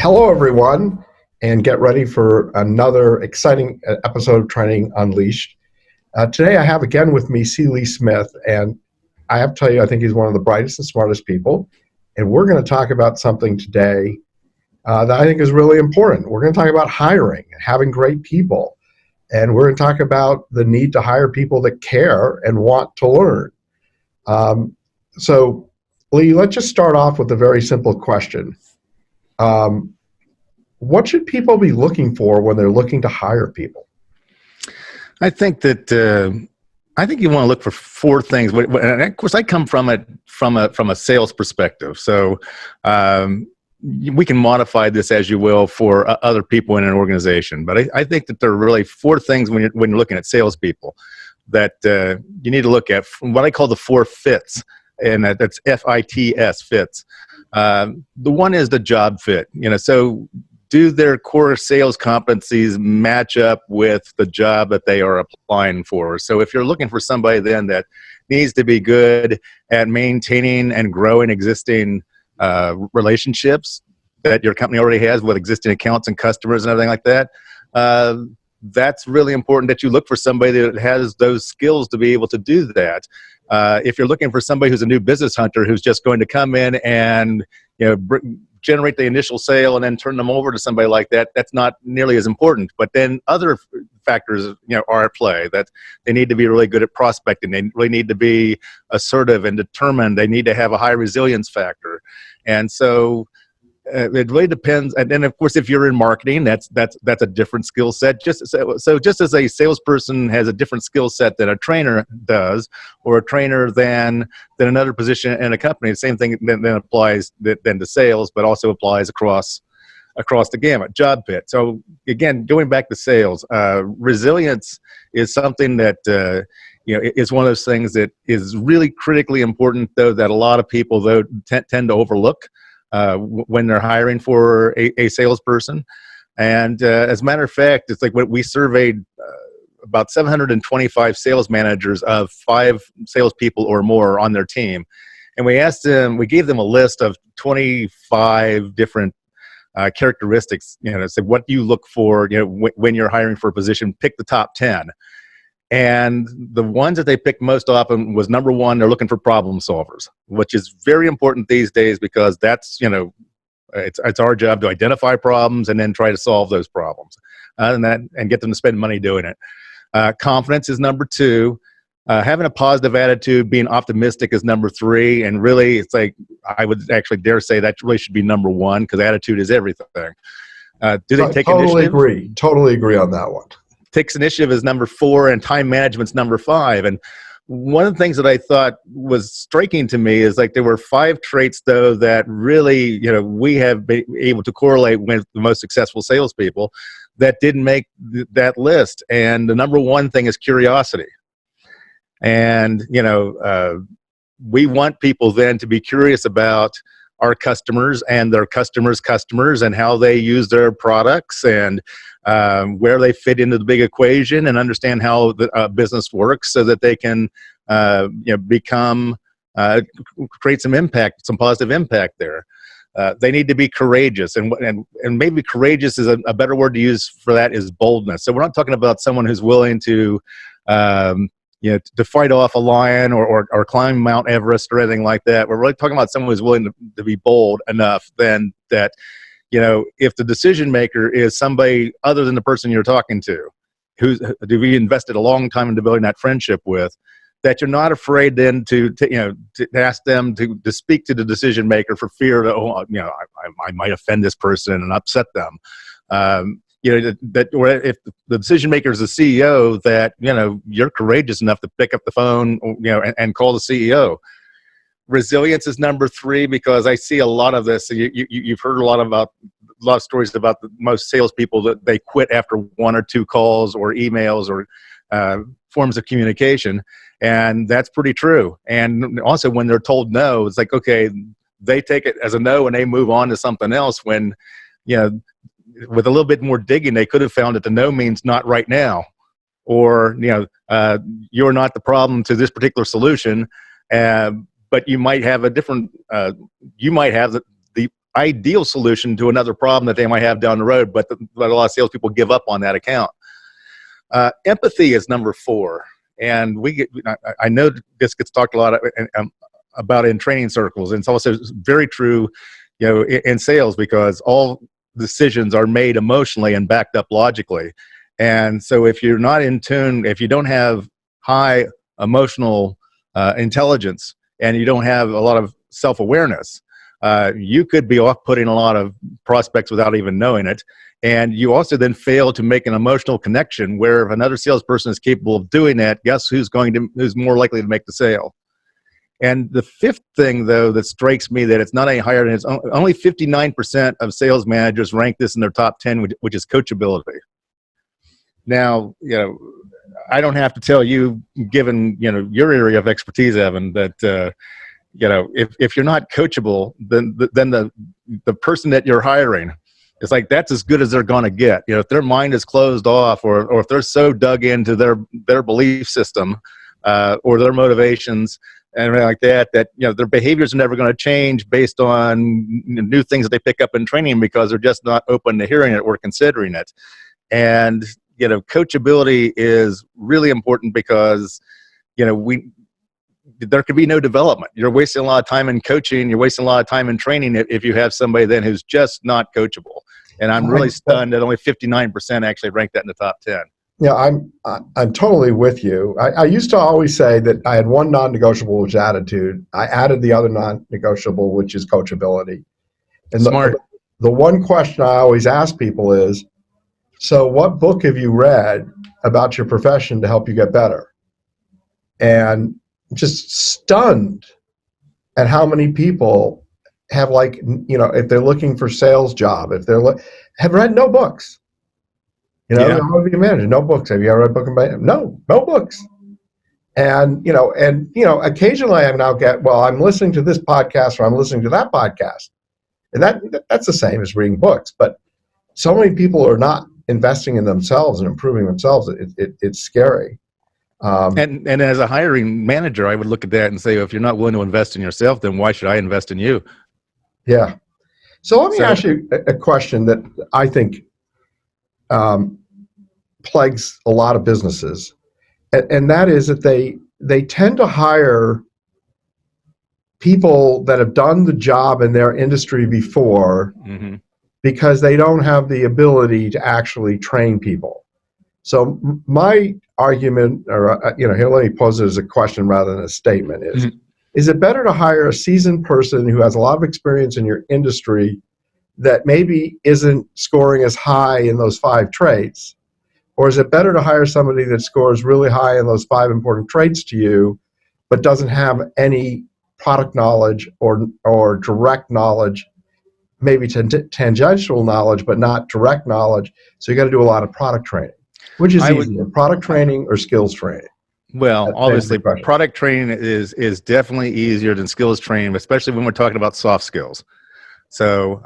Hello, everyone, and get ready for another exciting episode of Training Unleashed. Today, I have again with me C. Lee Smith, and I have to tell you, I think he's one of the brightest and smartest people. And we're going to talk about something today that I think is really important. We're going to talk about hiring, having great people, and we're going to talk about the need to hire people that care and want to learn. So, Lee, let's just start off with a very simple question. What should people be looking for when they're looking to hire people? I think that you want to look for four things. And of course, I come from a sales perspective, so we can modify this as you will for other people in an organization. But I think that there are really four things when you're looking at salespeople that you need to look at. What I call the four fits, and that's FITS, fits. The one is the job fit. So do their core sales competencies match up with the job that they are applying for? So if you're looking for somebody then that needs to be good at maintaining and growing existing relationships that your company already has with existing accounts and customers and everything like that, that's really important that you look for somebody that has those skills to be able to do that. If you're looking for somebody who's a new business hunter who's just going to come in and generate the initial sale and then turn them over to somebody like that, that's not nearly as important. But then other factors are at play, that they need to be really good at prospecting. They really need to be assertive and determined. They need to have a high resilience factor. And so it really depends. And then, of course, if you're in marketing, that's a different skill set. Just as a salesperson has a different skill set than a trainer does, or a trainer than another position in a company, the same thing then applies then to sales, but also applies across the gamut. Job fit. So again, going back to sales, resilience is something that is one of those things that is really critically important, though, that a lot of people tend to overlook when they're hiring for a salesperson. And as a matter of fact, it's like when we surveyed about 725 sales managers of 5 salespeople or more on their team. And we gave them a list of 25 different characteristics. So what do you look for when you're hiring for a position? Pick the top 10. And the ones that they picked most often was number one, they're looking for problem solvers, which is very important these days because that's, it's our job to identify problems and then try to solve those problems and get them to spend money doing it. Confidence is number 2. Having a positive attitude, being optimistic is number 3. And really, it's like, I would actually dare say that really should be number 1 because attitude is everything. Do they take initiative? Totally agree on that one. Takes initiative is number 4, and time management's number 5. And one of the things that I thought was striking to me is like there were 5 traits, though, that really we have been able to correlate with the most successful salespeople that didn't make that list. And the number 1 thing is curiosity. And we want people then to be curious about our customers and their customers' customers and how they use their products and where they fit into the big equation and understand how the business works so that they can create some impact, some positive impact there. They need to be courageous, and maybe courageous is a better word to use for that is boldness. So we're not talking about someone who's willing to to fight off a lion or climb Mount Everest or anything like that. We're really talking about someone who's willing to be bold enough then that, if the decision maker is somebody other than the person you're talking to, who we invested a long time in developing that friendship with, that you're not afraid then to ask them to speak to the decision maker for fear that, I might offend this person and upset them. That or if the decision maker is the CEO, that you're courageous enough to pick up the phone, and call the CEO. Resilience is number 3 because I see a lot of this. You've heard a lot of stories about most salespeople that they quit after 1 or 2 calls or emails or forms of communication, and that's pretty true. And also, when they're told no, it's like, okay, they take it as a no and they move on to something else. When with a little bit more digging, they could have found that the no means not right now, or you're not the problem to this particular solution, but you might have a different. You might have the ideal solution to another problem that they might have down the road, but a lot of salespeople give up on that account. Empathy is number 4. And I know this gets talked a lot about in training circles, and it's also very true, in sales, because all decisions are made emotionally and backed up logically. And so if you're not in tune, if you don't have high emotional intelligence, and you don't have a lot of self-awareness, you could be off-putting a lot of prospects without even knowing it. And you also then fail to make an emotional connection, where if another salesperson is capable of doing that, guess who's more likely to make the sale? And the 5th thing, though, that strikes me that it's not any higher than it's only 59% of sales managers rank this in their top 10, which is coachability. Now, I don't have to tell you, given your area of expertise, Evan, that if you're not coachable, then the person that you're hiring, it's like that's as good as they're going to get. If their mind is closed off, or if they're so dug into their belief system or their motivations and everything like that, their behaviors are never going to change based on new things that they pick up in training, because they're just not open to hearing it or considering it. And coachability is really important, because there could be no development. You're wasting a lot of time in coaching. You're wasting a lot of time in training if you have somebody then who's just not coachable. And I'm really stunned that only 59% actually rank that in the top 10. Yeah, I'm totally with you. I used to always say that I had one non-negotiable, which is attitude. I added the other non-negotiable, which is coachability. And Smart. The one question I always ask people is, so what book have you read about your profession to help you get better? And just stunned at how many people have, if they're looking for sales job, if they're have read no books. Yeah. How do you manage? No books. Have you ever read a book about? No books. And occasionally I now get, well, I'm listening to this podcast or I'm listening to that podcast, and that's the same as reading books. But so many people are not investing in themselves and improving themselves. It's scary. And as a hiring manager, I would look at that and say, if you're not willing to invest in yourself, then why should I invest in you? Yeah. So let me ask you a question that I think plagues a lot of businesses, and that is that they tend to hire people that have done the job in their industry before, mm-hmm. because they don't have the ability to actually train people. So my argument, or here, let me pose it as a question rather than a statement, is, mm-hmm. is it better to hire a seasoned person who has a lot of experience in your industry that maybe isn't scoring as high in those 5 traits? Or is it better to hire somebody that scores really high in those 5 important traits to you, but doesn't have any product knowledge or direct knowledge, maybe tangential knowledge, but not direct knowledge? So you got to do a lot of product training. Which is easier, product training or skills training? Well, obviously, product training is definitely easier than skills training, especially when we're talking about soft skills. So,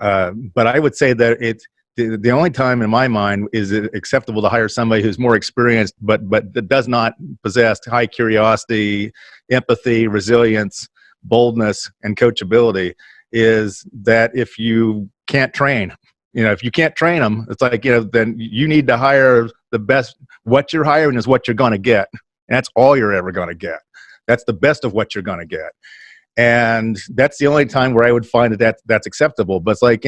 but I would say that the only time in my mind is it acceptable to hire somebody who's more experienced, but that does not possess high curiosity, empathy, resilience, boldness, and coachability, is that if you can't train, if you can't train them, it's like, then you need to hire the best. What you're hiring is what you're going to get. And that's all you're ever going to get. That's the best of what you're going to get. And that's the only time where I would find that's acceptable. But it's like,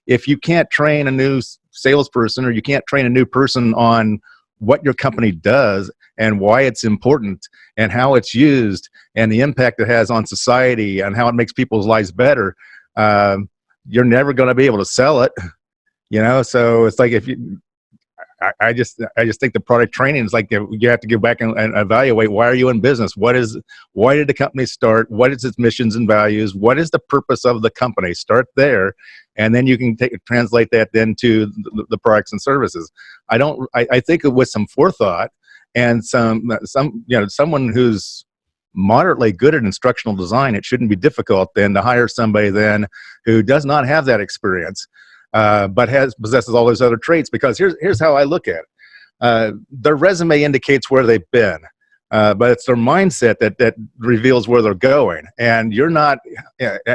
if you can't train a new salesperson, or you can't train a new person on what your company does and why it's important and how it's used and the impact it has on society and how it makes people's lives better, you're never going to be able to sell it. So it's like, I just think the product training is like, you have to go back and evaluate, why are you in business? Why did the company start? What is its missions and values? What is the purpose of the company? Start there, and then you can translate that then to the products and services. I think with some forethought and someone who's moderately good at instructional design, it shouldn't be difficult then to hire somebody then who does not have that experience, but possesses all those other traits. Because here's how I look at it. Their resume indicates where they've been. but it's their mindset that reveals where they're going. And you're not,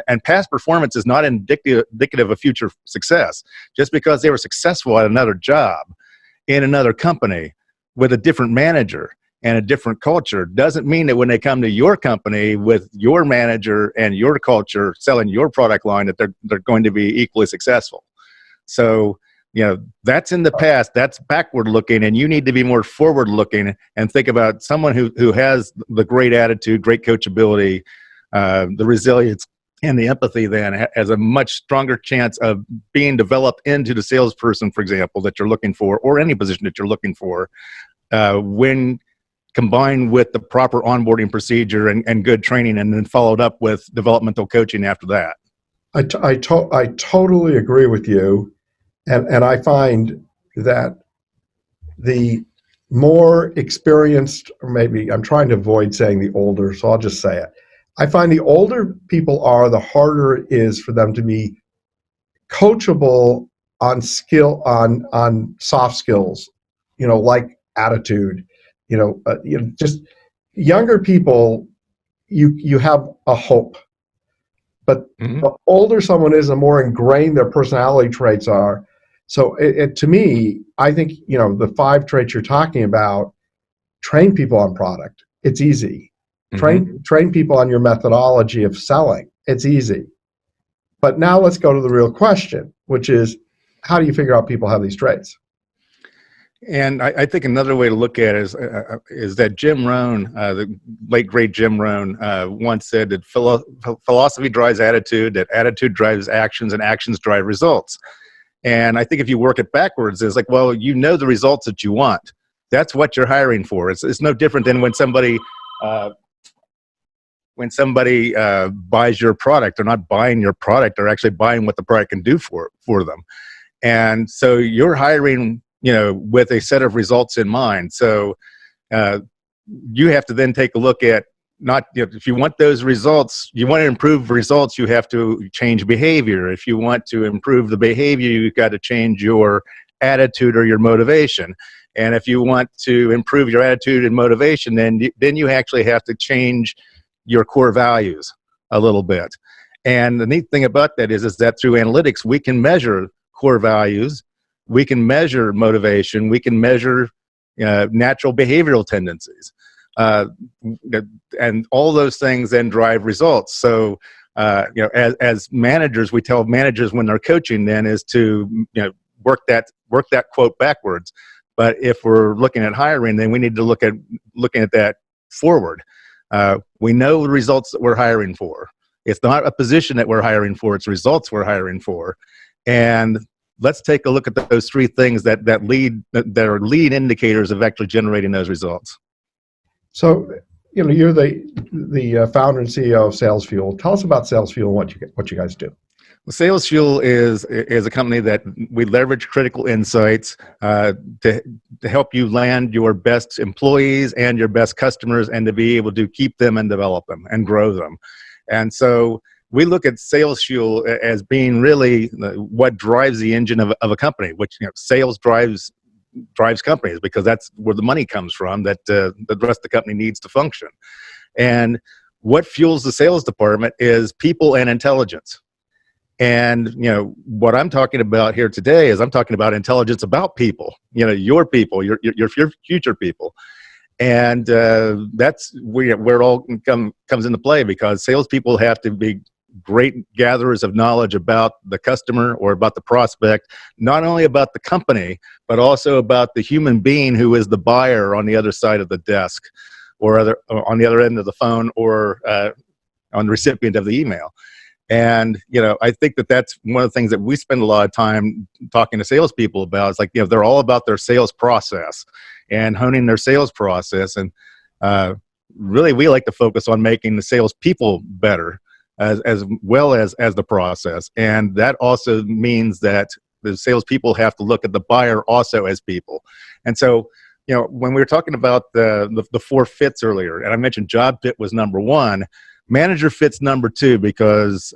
and past performance is not indicative of future success. Just because they were successful at another job in another company with a different manager and a different culture doesn't mean that when they come to your company with your manager and your culture selling your product line that they're going to be equally successful. So, that's in the past, that's backward looking, and you need to be more forward looking and think about someone who has the great attitude, great coachability, the resilience, and the empathy then has a much stronger chance of being developed into the salesperson, for example, that you're looking for, or any position that you're looking for, when combined with the proper onboarding procedure and good training, and then followed up with developmental coaching after that. I totally agree with you. And I find that the more experienced, or maybe I'm trying to avoid saying the older, so I'll just say it. I find the older people are, the harder it is for them to be coachable on soft skills, like attitude, just younger people, you have a hope. But the older someone is, the more ingrained their personality traits are. So to me, I think, the 5 traits you're talking about: train people on product. It's easy. Train people on your methodology of selling. It's easy. But now let's go to the real question, which is, how do you figure out people have these traits? And I think another way to look at it is that Jim Rohn, the late great Jim Rohn, once said that philosophy drives attitude, that attitude drives actions, and actions drive results. And I think if you work it backwards, it's like, well, the results that you want. That's what you're hiring for. It's no different than when somebody buys your product. They're not buying your product; they're actually buying what the product can do for them. And so you're hiring, with a set of results in mind. So you have to then take a look at, not, if you want those results, you want to improve results, you have to change behavior. If you want to improve the behavior, you've got to change your attitude or your motivation. And if you want to improve your attitude and motivation, then you actually have to change your core values a little bit. And the neat thing about that is that through analytics, we can measure core values, we can measure motivation, we can measure natural behavioral tendencies. And all those things then drive results. So, as managers, we tell managers when they're coaching then is to, work that quote backwards. But if we're looking at hiring, then we need to looking at that forward. We know the results that we're hiring for. It's not a position that we're hiring for, it's results we're hiring for. And let's take a look at those 3 things that are lead indicators of actually generating those results. So, you're the founder and CEO of SalesFuel. Tell us about SalesFuel and what you guys do. Well, SalesFuel is a company that we leverage critical insights to help you land your best employees and your best customers, and to be able to keep them and develop them and grow them. And so we look at SalesFuel as being really what drives the engine of a company, which, sales drives companies, because that's where the money comes from that the rest of the company needs to function. And what fuels the sales department is people and intelligence. And what I'm talking about here today is I'm talking about intelligence about people, your people, your future people. And that's where it all comes into play, because salespeople have to be great gatherers of knowledge about the customer or about the prospect, not only about the company, but also about the human being who is the buyer on the other side of the desk, or on the other end of the phone, or on the recipient of the email. And, I think that's one of the things that we spend a lot of time talking to salespeople about. It's like, they're all about their sales process and honing their sales process. And really, we like to focus on making the salespeople better as well as the process. And that also means that the salespeople have to look at the buyer also as people. And so, when we were talking about the 4 fits earlier, and I mentioned job fit was number 1, manager fit's number 2, because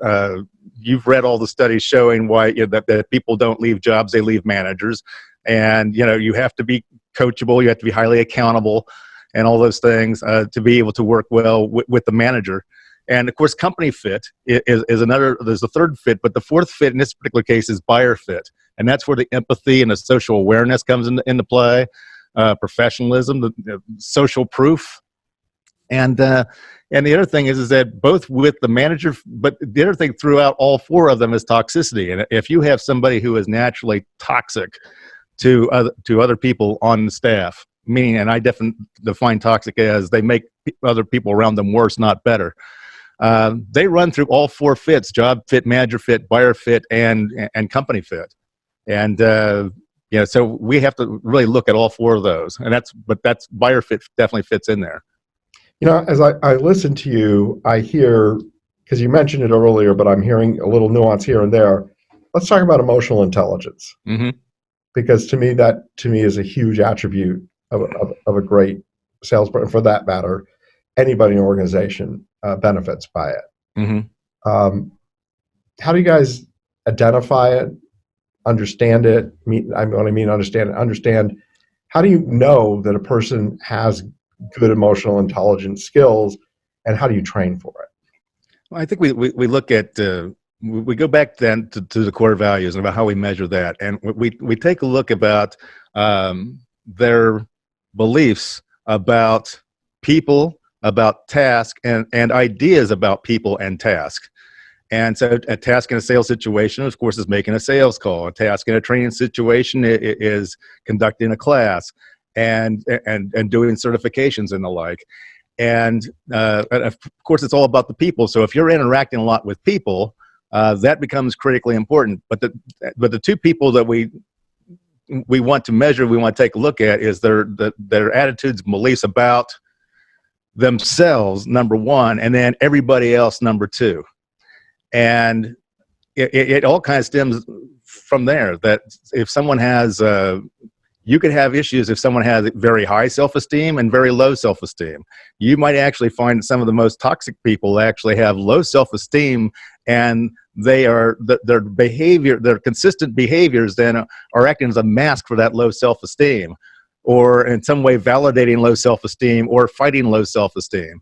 you've read all the studies showing why that people don't leave jobs, they leave managers. And you have to be coachable, you have to be highly accountable, and all those things to be able to work well with the manager. And of course, company fit is another, there's a third fit, but the fourth fit in this particular case is buyer fit. And that's where the empathy and the social awareness comes into play, professionalism, the social proof. And the other thing is that both with the manager, but the other thing throughout all four of them is toxicity. And if you have somebody who is naturally toxic to other people on the staff, meaning, and I define toxic as they make other people around them worse, not better. They run through all four fits: job fit, manager fit, buyer fit, and company fit. And so we have to really look at all four of those. And that's buyer fit definitely fits in there. As I listen to you, I hear, because you mentioned it earlier, but I'm hearing a little nuance here and there. Let's talk about emotional intelligence, because to me is a huge attribute of a great salesperson. For that matter, anybody in an organization benefits by it. How do you guys identify it, understand it? Understand. How do you know that a person has good emotional intelligence skills, and how do you train for it? Well, I think we look at we go back then to the core values and about how we measure that, and we take a look about their beliefs about people, about task, and ideas about people and task. And so a task in a sales situation, of course, is making a sales call. A task in a training situation is conducting a class and doing certifications and the like. And of course, it's all about the people. So if you're interacting a lot with people, that becomes critically important. But the two people that we want to measure, we want to take a look at, is their attitudes and beliefs about themselves, number one, and then everybody else, number two. And it all kind of stems from there, that if someone has, you could have issues if someone has very high self-esteem and very low self-esteem. You might actually find some of the most toxic people actually have low self-esteem, and their behavior, their consistent behaviors then are acting as a mask for that low self-esteem, or in some way validating low self-esteem or fighting low self-esteem.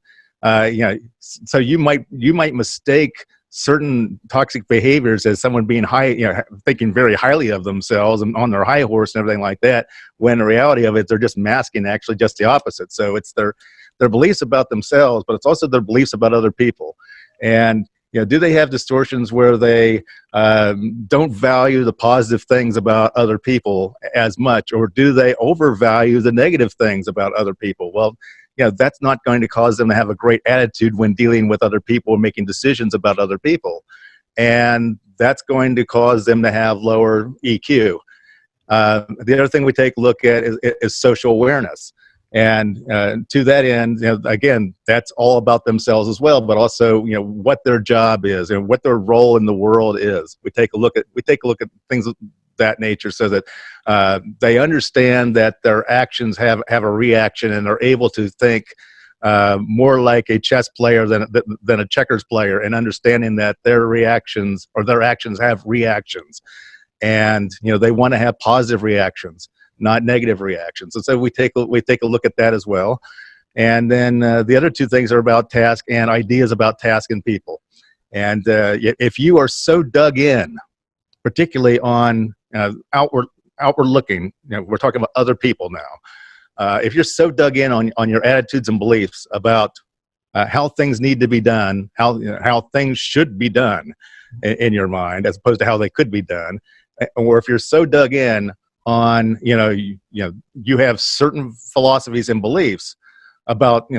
So you might mistake certain toxic behaviors as someone being high, thinking very highly of themselves and on their high horse and everything like that, when the reality of it, they're just masking actually just the opposite. So it's their beliefs about themselves, but it's also their beliefs about other people. And do they have distortions where they don't value the positive things about other people as much, or do they overvalue the negative things about other people? Well, that's not going to cause them to have a great attitude when dealing with other people and making decisions about other people. And that's going to cause them to have lower EQ. The other thing we take a look at is social awareness. And to that end, again, that's all about themselves as well, but also, what their job is and what their role in the world is. We take a look at things of that nature, so that they understand that their actions have a reaction, and they're able to think more like a chess player than a checkers player, and understanding that their reactions or their actions have reactions, and they want to have positive reactions, not negative reactions. And so we take a look at that as well. And then the other two things are about task and ideas about task and people. And if you are so dug in, particularly on outward looking, we're talking about other people now. If you're so dug in on your attitudes and beliefs about how things need to be done, how things should be done in your mind, as opposed to how they could be done, or if you're so dug in on, you have certain philosophies and beliefs about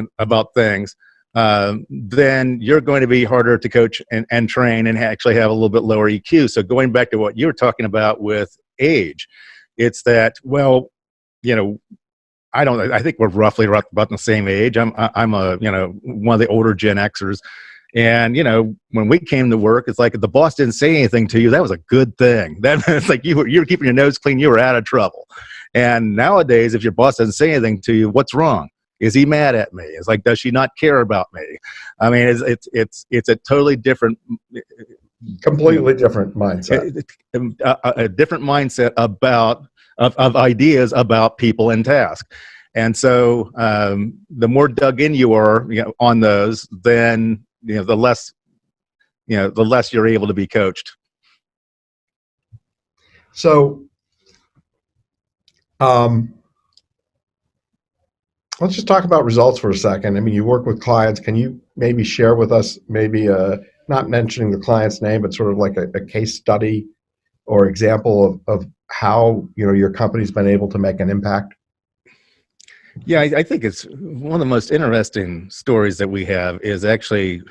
things, then you're going to be harder to coach and train, and actually have a little bit lower EQ. So going back to what you were talking about with age, it's that, well, I think we're roughly about the same age. I'm one of the older Gen Xers. And, when we came to work, it's like if the boss didn't say anything to you, that was a good thing. It's like you were keeping your nose clean, you were out of trouble. And nowadays, if your boss doesn't say anything to you, what's wrong? Is he mad at me? It's like, does she not care about me? I mean, it's a totally different, completely different mindset. A different mindset of ideas about people and task. And so the more dug in you are, on those, then the less you're able to be coached. So let's just talk about results for a second. I mean, you work with clients. Can you maybe share with us, maybe not mentioning the client's name, but sort of like a case study or example of how your company's been able to make an impact? Yeah, I think it's one of the most interesting stories that we have is actually,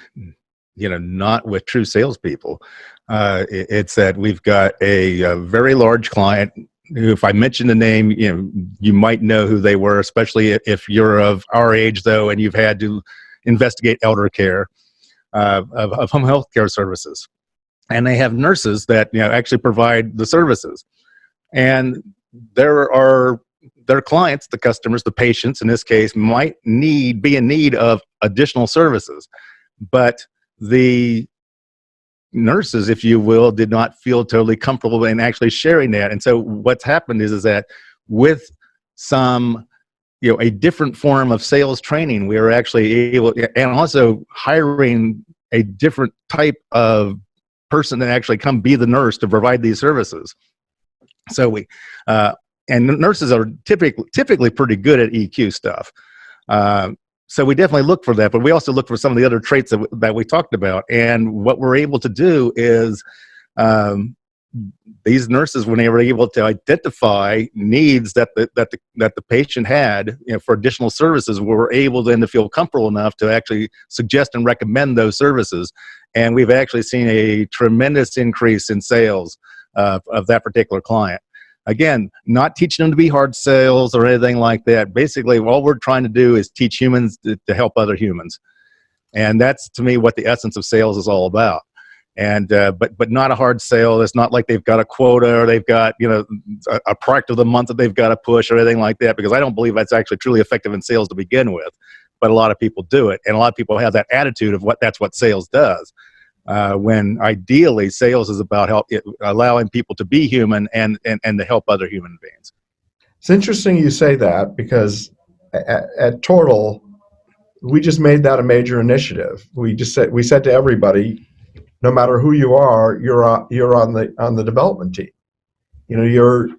not with true salespeople. It's that we've got a very large client who, if I mention the name, you might know who they were, especially if you're of our age, though, and you've had to investigate elder care of home health care services. And they have nurses that actually provide the services. And there are their clients, the customers, the patients in this case, might be in need of additional services. But the nurses, if you will, did not feel totally comfortable in actually sharing that. And so what's happened is that with some, a different form of sales training, we are actually able, and also hiring a different type of person to actually come be the nurse to provide these services. So we, and nurses are typically pretty good at EQ stuff. So we definitely look for that, but we also look for some of the other traits that we talked about. And what we're able to do is these nurses, when they were able to identify needs that the patient had for additional services, were able then to feel comfortable enough to actually suggest and recommend those services. And we've actually seen a tremendous increase in sales of that particular client. Again, not teaching them to be hard sales or anything like that. Basically, all we're trying to do is teach humans to help other humans. And that's, to me, what the essence of sales is all about. And but not a hard sale. It's not like they've got a quota or they've got a product of the month that they've got to push or anything like that, because I don't believe that's actually truly effective in sales to begin with. But a lot of people do it, and a lot of people have that attitude of that's what sales does. When ideally sales is about allowing people to be human and to help other human beings. It's interesting you say that, because at Tortal, we just made that a major initiative. We said to everybody, no matter who you are, you're on the development team. Your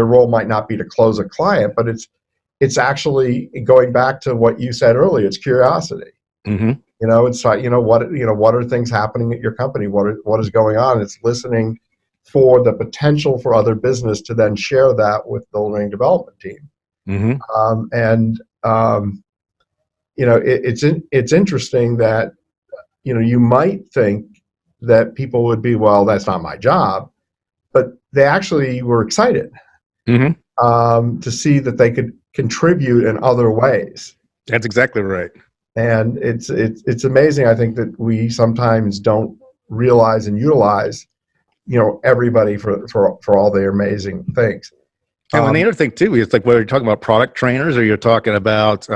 role might not be to close a client, but it's actually going back to what you said earlier. It's curiosity. Mm-hmm. It's like, what are things happening at your company? What is going on? It's listening for the potential for other business to then share that with the learning development team. Mm-hmm. It's interesting that you might think that people would be, well, that's not my job, but they actually were excited to see that they could contribute in other ways. That's exactly right. And it's amazing, I think, that we sometimes don't realize and utilize, everybody for all their amazing things. And the other thing too is, like, whether you're talking about product trainers or you're talking about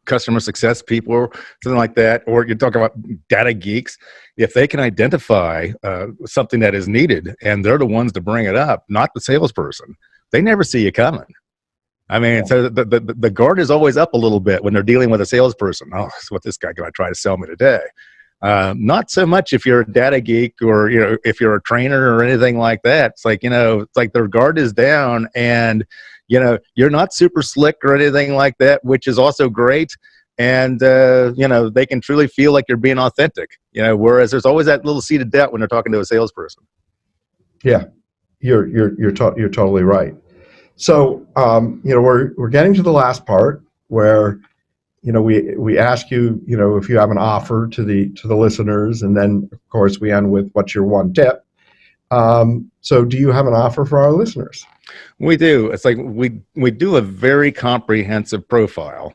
customer success people or something like that, or you're talking about data geeks, if they can identify something that is needed and they're the ones to bring it up, not the salesperson, they never see you coming. I mean, so the guard is always up a little bit when they're dealing with a salesperson. Oh, that's what this guy going to try to sell me today. Not so much if you're a data geek or if you're a trainer or anything like that. It's like it's like their guard is down, and you're not super slick or anything like that, which is also great. And they can truly feel like you're being authentic. Whereas there's always that little seed of doubt when they're talking to a salesperson. Yeah, you're totally right. So we're getting to the last part where we ask you if you have an offer to the listeners, and then of course we end with what's your one tip. So do you have an offer for our listeners? We do. It's like we do a very comprehensive profile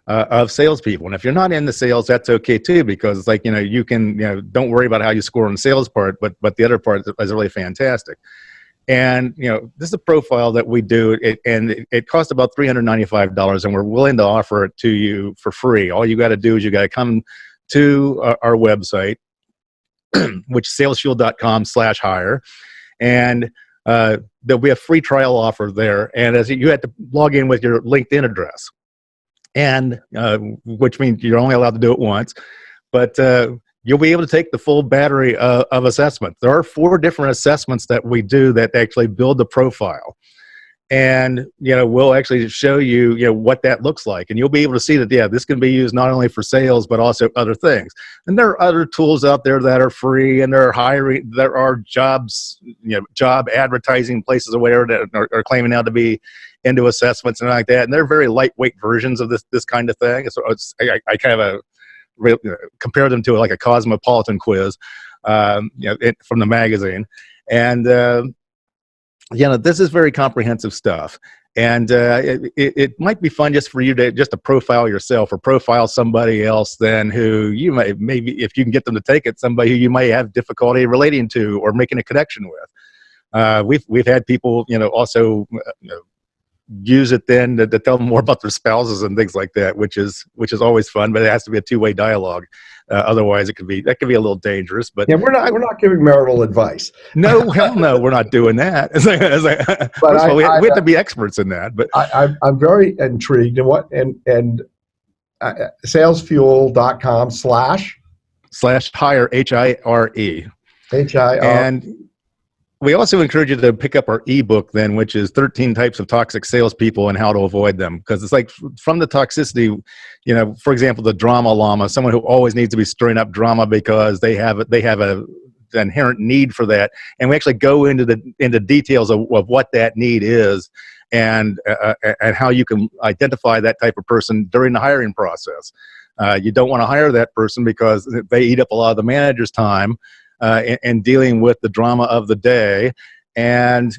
of salespeople, and if you're not in the sales, that's okay too, because it's like you can don't worry about how you score on the sales part, but the other part is really fantastic. And this is a profile that we do, it costs about $395, and we're willing to offer it to you for free. All you got to do is you got to come to our website, which is salesfuel.com/hire, and there'll be a free trial offer there. And as you had to log in with your LinkedIn address, and which means you're only allowed to do it once, but you'll be able to take the full battery of assessments. There are 4 different assessments that we do that actually build the profile. And, we'll actually show you, what that looks like. And you'll be able to see that, this can be used not only for sales, but also other things. And there are other tools out there that are free, and there are jobs, job advertising places or whatever that are claiming now to be into assessments and like that. And they're very lightweight versions of this kind of thing. So I kind of compare them to like a cosmopolitan quiz, from the magazine. And, this is very comprehensive stuff. And it might be fun just for you to profile yourself or profile somebody else then who you maybe if you can get them to take it, somebody who you might have difficulty relating to or making a connection with. We've had people, also use it then to tell them more about their spouses and things like that, which is always fun, but it has to be a 2-way dialogue. Otherwise, that could be a little dangerous. But we're not giving marital advice. No, hell no, we're not doing that. But we have to be experts in that. But I'm very intrigued in salesfuel.com / hire HIRE. And we also encourage you to pick up our ebook then, which is 13 types of toxic salespeople and how to avoid them. Because it's like from the toxicity, for example, the drama llama, someone who always needs to be stirring up drama because they have an inherent need for that. And we actually go into details of what that need is and how you can identify that type of person during the hiring process. You don't want to hire that person because they eat up a lot of the manager's time and dealing with the drama of the day, and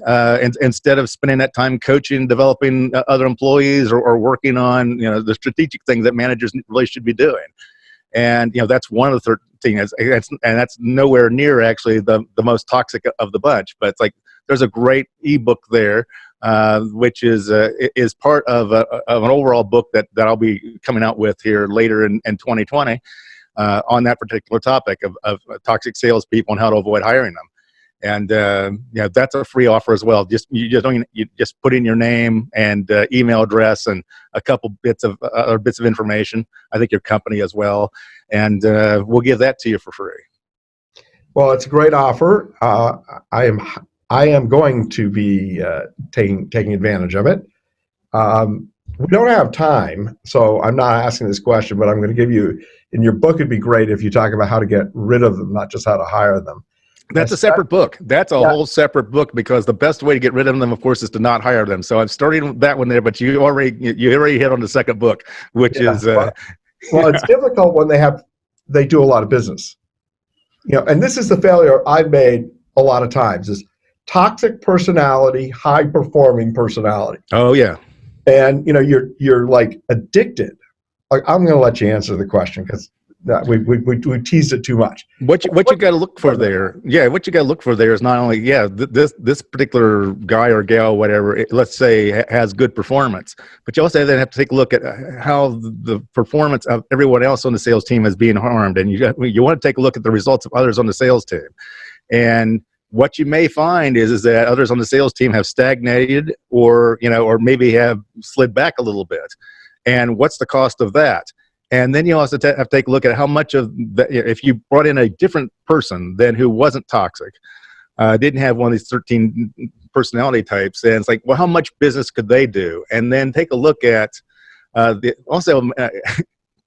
instead of spending that time coaching, developing other employees, or working on the strategic things that managers really should be doing. And that's one of the 13, and that's nowhere near actually the most toxic of the bunch. But it's like there's a great ebook there, which is part of an overall book that I'll be coming out with here later in 2020. On that particular topic of toxic salespeople and how to avoid hiring them. And that's a free offer as well. You just put in your name and email address and a couple bits of information. I think your company as well, and we'll give that to you for free. Well, it's a great offer. I am going to be taking advantage of it. We don't have time, so I'm not asking this question, but I'm going to give you, in your book, it'd be great if you talk about how to get rid of them, not just how to hire them. That's a separate book. That's a whole separate book, because the best way to get rid of them, of course, is to not hire them. So I'm starting that one there, but you already hit on the second book, which is... well, it's difficult when they do a lot of business. And this is the failure I've made a lot of times, is toxic personality, high-performing personality. Oh, yeah. And you're like addicted. I'm going to let you answer the question because we teased it too much. What you got to look for there? Yeah, what you got to look for there is not only this particular guy or gal, whatever, let's say, has good performance, but you also then have to take a look at how the performance of everyone else on the sales team is being harmed, and you want to take a look at the results of others on the sales team. And what you may find is that others on the sales team have stagnated, or maybe have slid back a little bit. And what's the cost of that? And then you also have to take a look at how much of that, if you brought in a different person than who wasn't toxic, didn't have one of these 13 personality types, and it's like, well, how much business could they do? And then take a look at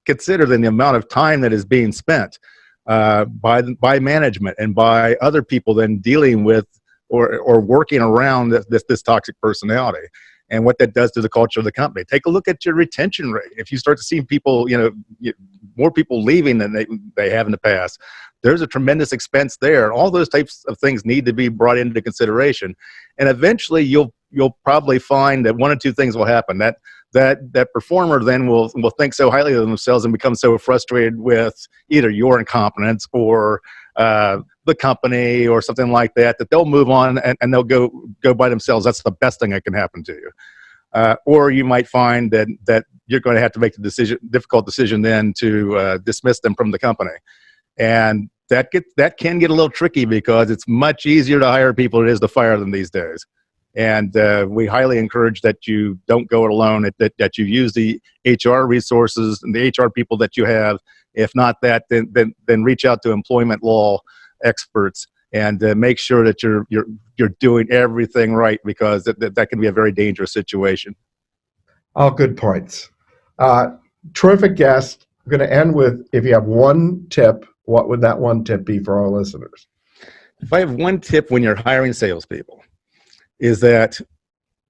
consider then the amount of time that is being spent by management and by other people then dealing with or working around this toxic personality, and what that does to the culture of the company. Take a look at your retention rate. If you start to see people, more people leaving than they have in the past, there's a tremendous expense there. All those types of things need to be brought into consideration. And eventually you'll probably find that one or two things will happen. That performer then will think so highly of themselves and become so frustrated with either your incompetence or the company or something like that they'll move on and they'll go by themselves. That's the best thing that can happen to you. Or you might find that you're going to have to make the difficult decision then to dismiss them from the company. And that can get a little tricky because it's much easier to hire people than it is to fire them these days. And we highly encourage that you don't go it alone, that you use the HR resources and the HR people that you have. If not that, then reach out to employment law experts and make sure that you're doing everything right, because that can be a very dangerous situation. All good points. Terrific guest. I'm going to end with, if you have one tip, what would that one tip be for our listeners? If I have one tip when you're hiring salespeople, is that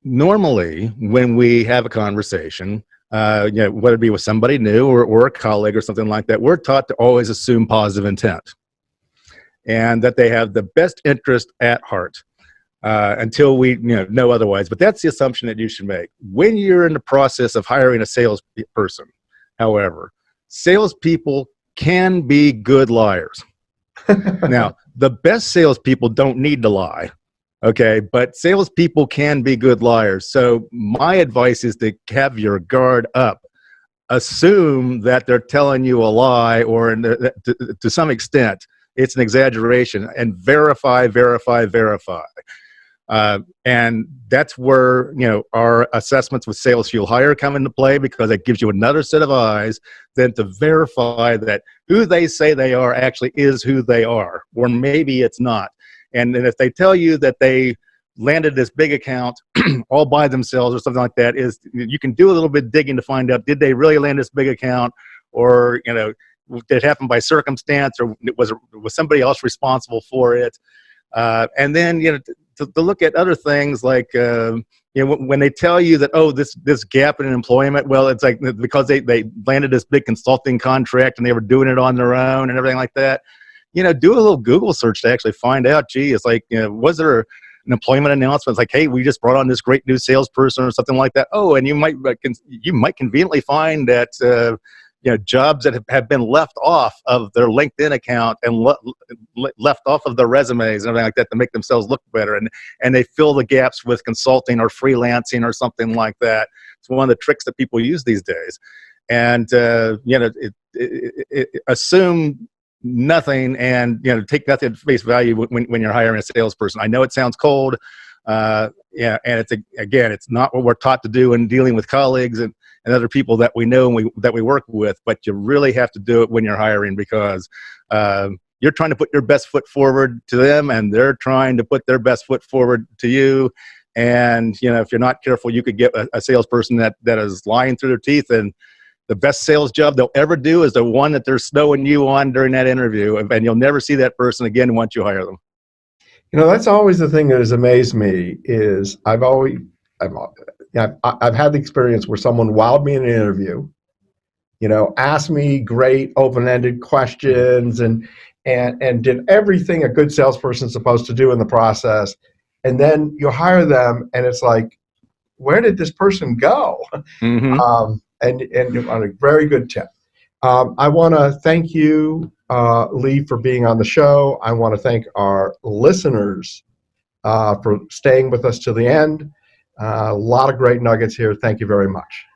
normally when we have a conversation, whether it be with somebody new or a colleague or something like that, we're taught to always assume positive intent and that they have the best interest at heart until we know otherwise. But that's the assumption that you should make. When you're in the process of hiring a salesperson, however, salespeople can be good liars. Now, the best salespeople don't need to lie. Okay, but salespeople can be good liars. So my advice is to have your guard up. Assume that they're telling you a lie, or to some extent, it's an exaggeration, and verify. And that's where our assessments with SalesFuel Hire come into play, because it gives you another set of eyes then to verify that who they say they are actually is who they are, or maybe it's not. And then if they tell you that they landed this big account all by themselves or something like that, is you can do a little bit digging to find out, did they really land this big account, or did it happen by circumstance, or was somebody else responsible for it? And then to look at other things like when they tell you that, oh, this gap in employment, well, it's like because they landed this big consulting contract and they were doing it on their own and everything like that. Do a little Google search to actually find out, gee, it's like, was there an employment announcement? It's like, hey, we just brought on this great new salesperson or something like that. Oh, and you might conveniently find that, jobs that have been left off of their LinkedIn account and left off of their resumes and everything like that to make themselves look better. And they fill the gaps with consulting or freelancing or something like that. It's one of the tricks that people use these days. And, assume nothing, and take nothing at face value when you're hiring a salesperson. I know it sounds cold, and it's not what we're taught to do in dealing with colleagues and other people that we know and that we work with. But you really have to do it when you're hiring, because you're trying to put your best foot forward to them, and they're trying to put their best foot forward to you. And if you're not careful, you could get a salesperson that is lying through their teeth, and the best sales job they'll ever do is the one that they're snowing you on during that interview, and you'll never see that person again once you hire them. That's always the thing that has amazed me. Is I've had the experience where someone wowed me in an interview, asked me great open-ended questions and did everything a good salesperson's supposed to do in the process, and then you hire them, and it's like, where did this person go? Mm-hmm. And on a very good tip. I want to thank you, Lee, for being on the show. I want to thank our listeners for staying with us to the end. A lot of great nuggets here. Thank you very much.